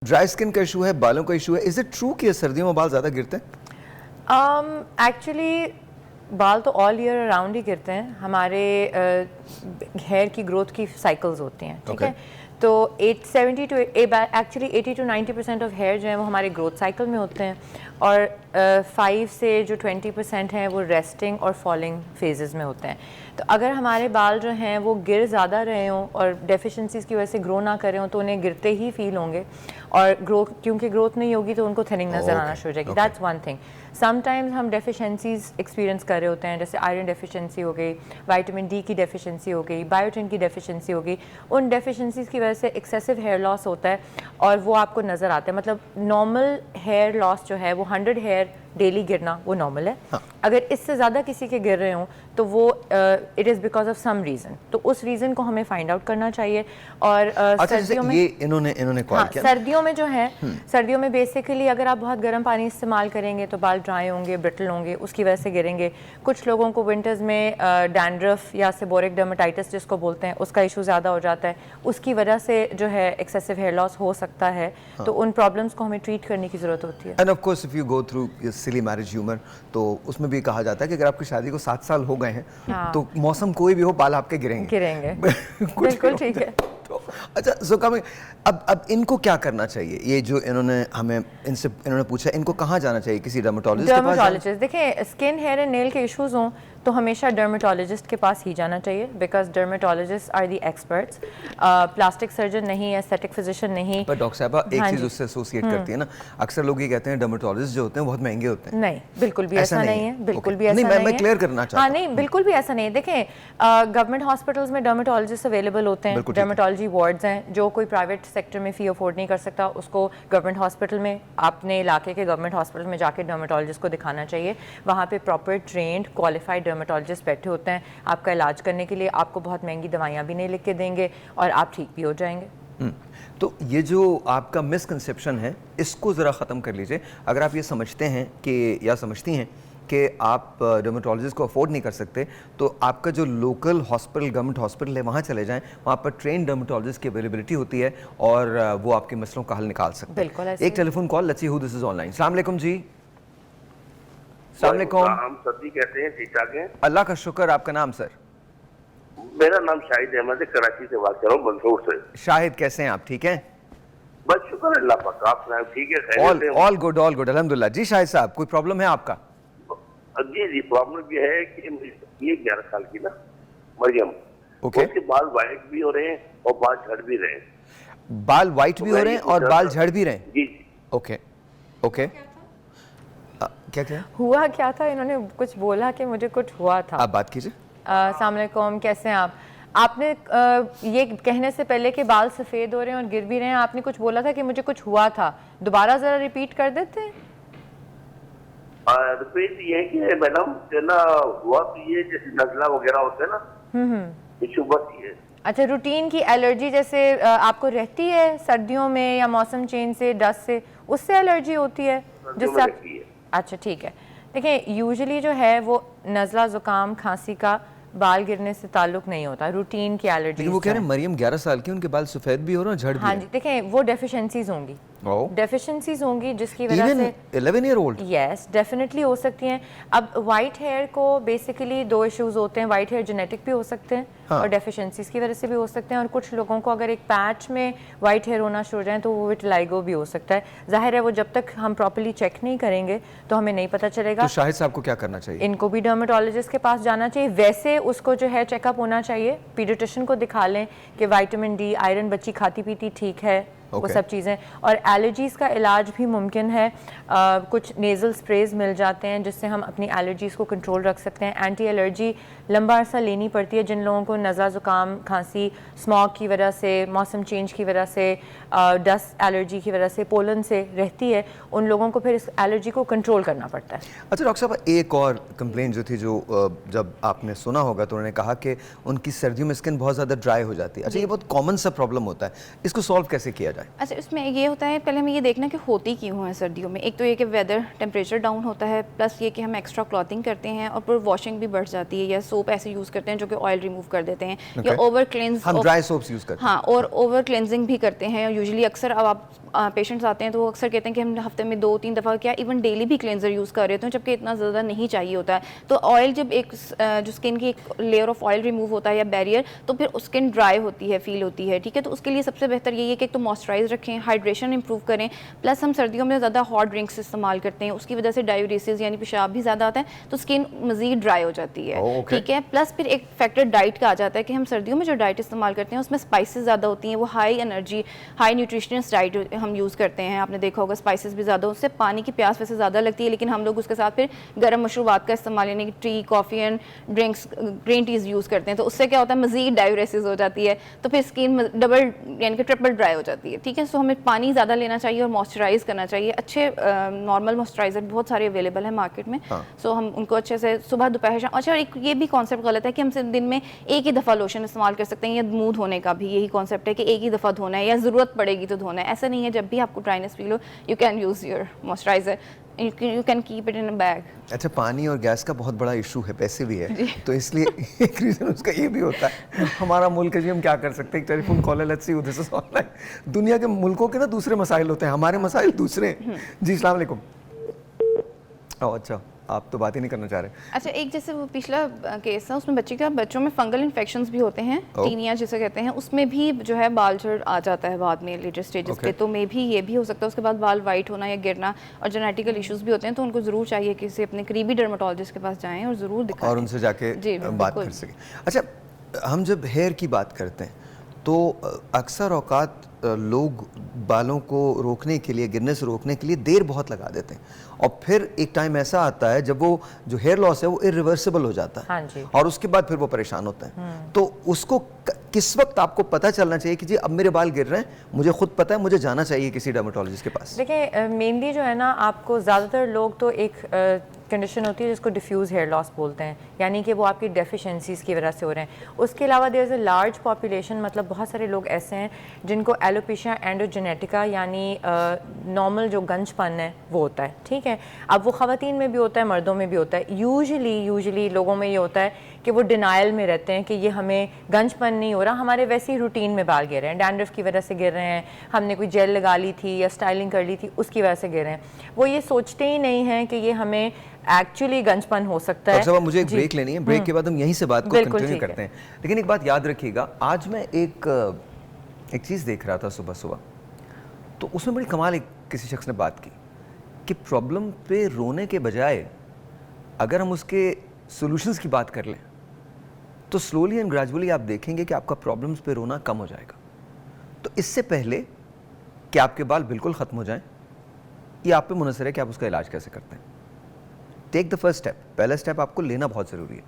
Dry skin का issue है, बालों का इशू है, इज इट ट्रू कि सर्दियों में बाल ज़्यादा गिरते हैं? एक्चुअली बाल तो ऑल ईयर अराउंड ही गिरते हैं। हमारे हेयर की ग्रोथ की साइकिल्स होती हैं, ठीक है। तो 80 to 90% ऑफ हेयर जो है वो हमारे ग्रोथ साइकिल में होते हैं और 5 से जो 20% हैं वो रेस्टिंग और फॉलिंग फेजेस में होते हैं। तो अगर हमारे बाल जो हैं वो गिर ज़्यादा रहे हों और डेफिशिएंसीज की वजह से ग्रो ना कर रहे हों तो उन्हें गिरते ही फील होंगे और क्योंकि ग्रोथ नहीं होगी तो उनको थिनिंग नज़र आना शुरू हो जाएगी। That's one thing. समटाइम्स हम डेफिशिएंसीज एक्सपीरियंस कर रहे होते हैं, जैसे आयरन डेफिशिएंसी हो गई, विटामिन डी की डेफिशिएंसी हो गई, बायोटिन की डेफिशिएंसी हो गई। उन डेफिशिएंसीज की वजह से एक्सेसिव हेयर लॉस होता है और वो आपको नज़र आता है। मतलब नॉर्मल हेयर लॉस जो है वो 100 हेयर डेली गिरना वो नॉर्मल है। हाँ। अगर इससे ज़्यादा किसी के गिर रहे हों तो वो it is because of some reason, तो उस रीज़न को हमें फाइंड आउट करना चाहिए। और सर्दियों में ये इन्होंने कॉल किया। सर्दियों में जो है, सर्दियों में बेसिकली अगर आप बहुत गर्म पानी इस्तेमाल करेंगे तो बाल ड्राई होंगे, ब्रिटल होंगे, उसकी वजह से गिरेंगे। कुछ लोगों को विंटर्स में डैंड्रफ या सेबोरिक डर्मेटाइटिस जिसको बोलते हैं उसका इशू ज़्यादा हो जाता है, उसकी वजह से जो है एक्सेसिव हेयर लॉस हो सकता है। हाँ। तो उन प्रॉब्लम्स को हमें ट्रीट करने की ज़रूरत होती है। End of course if you go through silly marriage humour तो उसमें भी कहा जाता है कि अगर आपकी शादी को 7 साल हो गए हैं हाँ। तो मौसम कोई भी हो बाल आपके गिरेंगे बिल्कुल ठीक है। तो अच्छा ज़ुकामी, अब इनको क्या करना चाहिए? ये जो इन्होंने पूछा, इनको कहाँ जाना चाहिए? किसी डर्मेटोलॉजिस्ट। देखिए, स्किन हेयर एंड नेल के इश्यूज हों तो हमेशा डर्मेटोलॉजिस्ट के पास ही जाना चाहिए, because dermatologist are the experts. Plastic surgeon नहीं, एस्थेटिक फिजिशियन नहीं। पर डॉक्टर साहब एक चीज़ उससे एसोसिएट करती है ना, अक्सर लोग ये कहते हैं डर्मेटोलॉजिस्ट जो होते हैं बहुत महंगे होते हैं। नहीं, बिल्कुल भी ऐसा नहीं है, बिल्कुल भी ऐसा नहीं है। मैं क्लियर करना चाहता हूं। हाँ, नहीं, बिल्कुल भी ऐसा नहीं है। देखें, गवर्नमेंट हॉस्पिटल्स में डर्मेटोलॉजिस्ट अवेलेबल होते हैं, डर्मेटोलॉजी वार्ड्स हैं। जो कोई प्राइवेट सेक्टर में फी अफोर्ड नहीं कर सकता उसको गवर्नमेंट हॉस्पिटल में, अपने इलाके के गवर्नमेंट हॉस्पिटल में जाके डर्मेटोलॉजिस्ट को दिखाना चाहिए। वहाँ पे प्रॉपर ट्रेंड क्वालिफाइड डर्मेटोलॉजिस्ट बैठे होते हैं आपका इलाज करने के लिए। आपको बहुत महंगी दवाइयाँ भी नहीं लिख के देंगे और आप ठीक भी हो जाएंगे। तो ये जो आपका मिसकंसेप्शन है इसको ज़रा ख़त्म कर लीजिए। अगर आप ये समझते हैं कि या समझती हैं कि आप डर्मेटोलॉजिस्ट को अफोर्ड नहीं कर सकते तो आपका जो लोकल हॉस्पिटल, गवर्नमेंट हॉस्पिटल है वहाँ चले जाएं। वहाँ पर ट्रेन डर्मेटोलॉजिस्ट की अवेलेबिलिटी होती है और वो आपके मसलों का हल निकाल सकते हैं। एक telephone call, let's see who this is online. अस्सलाम वालेकुम जी। अस्सलाम वालेकुम। हम सदी कहते हैं, ठीक ठाक हैं? अल्लाह का शुक्र। आपका नाम सर? मेरा नाम शाहिद अहमद है, कराची से बात कर रहा हूँ, मंसूर से। शाहिद, कैसे हैं आप? ठीक हैं? बस शुक्र अल्लाह पाक, आप ठीक है? ऑल गुड अल्हम्दुलिल्लाह। जी शाहिद साहब, कोई प्रॉब्लम है आपका? जी, प्रॉब्लम ये है कि ये 11 साल की ना मरियम, उसके बाल वाइट भी हो रहे हैं और बाल झड़ भी रहे हैं। बाल वाइट भी हो रहे हैं और बाल झड़ भी रहे हैं? जी। ओके क्या हुआ क्या था? इन्होंने कुछ बोला कि मुझे कुछ हुआ था। आप बात कीजिए। अस्सलाम वालेकुम, कैसे हैं आप? आपने ये कहने से पहले कि बाल सफ़ेद हो रहे हैं और गिर भी रहे हैं, आपने कुछ बोला था कि मुझे कुछ हुआ था। दोबारा ज़रा रिपीट कर देते हैं। रिपीट ये है कि मैडम ना हुआ तो ये जैसे नज़ला वगैरह होते हैं ना, इशू बस ये। अच्छा, रूटीन की एलर्जी जैसे आपको रहती है सर्दियों में या मौसम चेंज से, डस्ट से, उससे एलर्जी होती है जिससे? अच्छा, ठीक है। देखिए, यूजुअली जो है वो नज़ला, ज़ुकाम, खांसी का बाल गिरने से ताल्लुक नहीं होता, रूटीन की एलर्जी। वो कह रहे हैं मरियम 11 साल की, उनके बाल सफ़ेद भी हो रहे हैं, झड़ भी। हाँ जी, देखें वो डेफिशिएंसीज होंगी, जिसकी वजह से 11 ईयर ओल्ड यस डेफिनेटली हो सकती हैं। अब वाइट हेयर को बेसिकली 2 इश्यूज होते हैं। वाइट हेयर जेनेटिक भी हो सकते हैं और डेफिशिएंसीज की वजह से भी हो सकते हैं। और कुछ लोगों को अगर एक पैच में वाइट हेयर होना शुरू हो जाए तो वो विटिलाइगो भी हो सकता है। जाहिर है वो जब तक हम प्रॉपर्ली चेक नहीं करेंगे तो हमें नहीं पता चलेगा। तो शाहिद साहब को क्या करना चाहिए? इनको भी डर्मेटोलॉजिस्ट के पास जाना चाहिए। वैसे उसको जो है चेकअप होना चाहिए, पीडियाट्रिशियन को दिखा लें कि विटामिन डी, आयरन बच्ची खाती पीती ठीक है, वो सब चीज़ें। और एलर्जीज़ का इलाज भी मुमकिन है। कुछ नेज़ल स्प्रेज मिल जाते हैं जिससे हम अपनी एलर्जीज़ को कंट्रोल रख सकते हैं। एंटी एलर्जी लंबा अरसा लेनी पड़ती है। जिन लोगों को नज़ला, ज़ुकाम, खांसी, स्मॉग की वजह से, मौसम चेंज की वजह से, डस्ट एलर्जी की वजह से, पोलन से रहती है, उन लोगों को फिर इस एलर्जी को कंट्रोल करना पड़ता है। अच्छा डॉक्टर साहब, एक और कंप्लेंट जो थी, जो जब आपने सुना होगा तो उन्होंने कहा कि उनकी सर्दियों में स्किन बहुत ज़्यादा ड्राई हो जाती है। अच्छा, ये बहुत कॉमन सा प्रॉब्लम होता है, इसको सॉल्व कैसे किया जाए? जाए? अच्छा, इसमें ये होता है, पहले हमें ये देखना कि होती क्यों है सर्दियों में। एक तो ये कि वेदर टेम्परेचर डाउन होता है, प्लस ये कि हम एक्स्ट्रा क्लॉथिंग करते हैं और फिर वॉशिंग भी बढ़ जाती है, या सोप ऐसे यूज़ करते हैं जो कि ऑयल रिमूव कर देते हैं, या ओवर क्लेंस, हम ड्राई सोप्स यूज़ करते हैं। हाँ, और ओवर क्लेंजिंग भी करते हैं यूजुअली। अक्सर अब आप पेशेंट्स आते हैं तो वो अक्सर कहते हैं कि हम हफ्ते में 2-3 दफ़ा क्या इवन डेली भी क्लेंजर यूज़ कर रहे होते हैं, जबकि इतना ज़्यादा नहीं चाहिए होता है। तो ऑयल जब एक जो स्किन की एक लेयर ऑफ ऑयल रिमूव होता है या बैरियर, तो फिर स्किन ड्राई होती है, फील होती है, ठीक है। तो उसके लिए सबसे बेहतर यही है कि एक तो मॉइस्चराइज रखें, हाइड्रेशन इंप्रूव करें, प्लस हम सर्दियों में ज़्यादा हॉट ड्रिंक्स इस्तेमाल करते हैं, उसकी वजह से डायूरेसिस यानी पेशाब भी ज़्यादा आता है, तो स्किन मज़ीद ड्राई हो जाती है, ठीक है। प्लस फिर एक फैक्टर डाइट का आ जाता है कि हम सर्दियों में जो डाइट इस्तेमाल करते हैं उसमें स्पाइसेस ज़्यादा होती हैं, वो high energy, high nutritious diet हम यूज़ करते हैं। आपने देखा होगा स्पाइसेस भी ज़्यादा, उससे पानी की प्यास वैसे ज़्यादा लगती है, लेकिन हम लोग उसके साथ फिर गर्म मशरूबात का इस्तेमाल यानी कि tea, coffee and drinks, green teas use करते हैं। तो उससे क्या होता है, मज़ीद डायूरेसिस हो जाती है, तो फिर स्किन डबल यानी कि ट्रिपल ड्राई हो जाती है, ठीक है। सो हमें पानी ज़्यादा लेना चाहिए और मॉइस्चराइज करना चाहिए। अच्छे नॉर्मल मॉइस्चराइजर बहुत सारे अवेलेबल हैं मार्केट में, सो हम उनको अच्छे से सुबह दोपहर शाम। अच्छा, एक ये भी कॉन्सेप्ट गलत है कि हम सिर्फ दिन में एक ही दफ़ा लोशन इस्तेमाल कर सकते हैं, या मुंह धोने का भी यही कॉन्सेप्ट है कि एक ही दफ़ा धोना है या ज़रूरत पड़ेगी तो धोना है। ऐसा नहीं है, जब भी आपको ड्राइनेस फील हो you can use your moisturiser, you can keep it in a bag. अच्छा, पानी और गैस का बहुत बड़ा इशू है, पैसे भी है, तो इसलिए एक रीज़न उसका ये भी होता है। हमारा मुल्क है जी, हम क्या कर सकते हैं, एक टेलीफोन कॉल है, let's see this is online. दुनिया के मुल्कों के ना दूसरे मसाइल होते हैं, हमारे मसाइल दूसरे हैं। जी अस्सलाम वालेकुम। ओह अच्छा, आप तो बात ही नहीं करना चाह रहे। अच्छा, एक जैसे वो पिछला केस था, उसमें बच्चों में फंगल इन्फेक्शंस भी होते हैं, टीनिया जिसे कहते हैं, उसमें भी जो है बाल झड़ आ जाता है बाद में लेटर स्टेजेस पे, तो मे भी ये भी हो सकता है। उसके बाद बाल वाइट होना या गिरना, और जेनेटिकल इश्यूज भी होते हैं, तो उनको ज़रूर चाहिए कि इसे अपने करीबी डर्मेटोलॉजिस्ट के पास जाएँ और ज़रूर दिखाएं और उनसे जाके बात कर सकें। अच्छा, हम जब हेयर की बात करते हैं तो अक्सर औकात लोग बालों को रोकने के लिए, गिरने से रोकने के लिए देर बहुत लगा देते हैं, और फिर एक टाइम ऐसा आता है जब वो जो हेयर लॉस है वो इरिवर्सिबल हो जाता है। हाँ जी। और उसके बाद फिर वो परेशान होते हैं। तो उसको किस वक्त आपको पता चलना चाहिए कि जी अब मेरे बाल गिर रहे हैं, मुझे खुद पता है, मुझे जाना चाहिए किसी डर्मेटोलॉजिस्ट के पास? देखिए, मेनली जो है ना, आपको ज़्यादातर लोग तो एक कंडीशन होती है जिसको डिफ्यूज़ हेयर लॉस बोलते हैं, यानी कि वो आपकी डेफिशिएंसीज़ की वजह से हो रहे हैं। उसके अलावा there is a large population, मतलब बहुत सारे लोग ऐसे हैं जिनको एलोपेशिया एंडोजेनेटिका यानी नॉर्मल जो गंजपन है वो होता है, ठीक है। अब वो ख़वातीन में भी होता है, मर्दों में भी होता है। यूजुअली लोगों में ये होता है कि वो डिनाइल में रहते हैं कि ये हमें गंजपन नहीं हो रहा, हमारे वैसे ही रूटीन में बाल गिर रहे हैं, डैंड्रफ की वजह से गिर रहे हैं, हमने कोई जेल लगा ली थी या स्टाइलिंग कर ली थी उसकी वजह से गिर रहे हैं। वो ये सोचते ही नहीं हैं कि ये हमें एक्चुअली गंजपन हो सकता है। अब मुझे एक ब्रेक लेनी है, ब्रेक के बाद हम यहीं से बात को कंटिन्यू करते हैं। लेकिन एक बात याद रखिएगा, आज मैं एक चीज़ देख रहा था सुबह सुबह, तो उसमें बड़ी कमाल किसी शख्स ने बात की कि प्रॉब्लम पे रोने के बजाय अगर हम उसके सॉल्यूशंस की बात कर लें तो स्लोली एंड ग्रेजुअली आप देखेंगे कि आपका प्रॉब्लम्स पे रोना कम हो जाएगा। तो इससे पहले कि आपके बाल बिल्कुल ख़त्म हो जाएं, ये आप पे मुनसर है कि आप उसका इलाज कैसे करते हैं। टेक द फर्स्ट स्टेप, पहला स्टेप आपको लेना बहुत ज़रूरी है।